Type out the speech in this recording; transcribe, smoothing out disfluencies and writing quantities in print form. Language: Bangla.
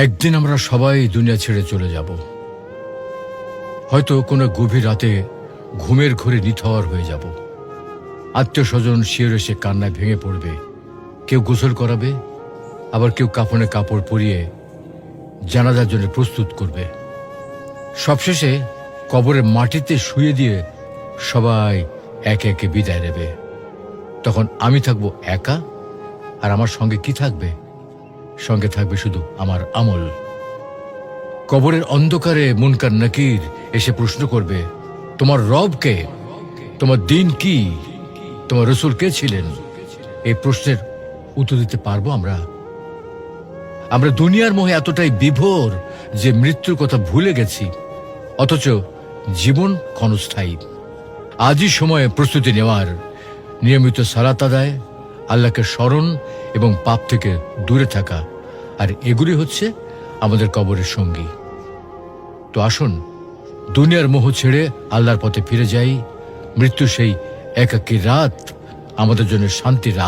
একদিন আমরা সবাই দুনিয়া ছেড়ে চলে যাব। হয়তো কোনো গভীর রাতে ঘুমের ঘোরে নিথর হয়ে যাব। আত্মীয় স্বজন শিয়রে সে কান্নায় ভেঙে পড়বে। কেউ গোসল করাবে, আবার কেউ কাফনে কাপড় পরিয়ে জানাজার জন্য প্রস্তুত করবে। সবশেষে কবরের মাটিতে শুয়ে দিয়ে সবাই একে একে বিদায় নেবে। তখন আমি থাকবো একা, আর আমার সঙ্গে কি থাকবে? সঙ্গে থাকবে শুধু আমার আমল। কবরের অন্ধকারে মুনকার নাকির এসে প্রশ্ন করবে, তোমার রব কে? তোমার দিন কি? তোমার রসূল কে ছিলেন? এই প্রশ্নের উত্তর দিতে পারবো আমরা? আমরা দুনিয়ার মোহে এতটাই বিভোর যে মৃত্যুর কথা ভুলে গেছি, অথচ জীবন ক্ষণস্থায়ী। আজই সময়ে প্রস্তুতি নেওয়ার, নিয়মিত সালাত আদায়, আল্লাহকে স্মরণ এবং পাপ থেকে দূরে থাকা, আর এগুলি হচ্ছে আমাদের কবরের সঙ্গী। তো আসুন দুনিয়ার মোহ ছেড়ে আল্লাহর পথে ফিরে যাই। মৃত্যু সেই একাকী রাত আমাদের জন্য শান্তির রাত।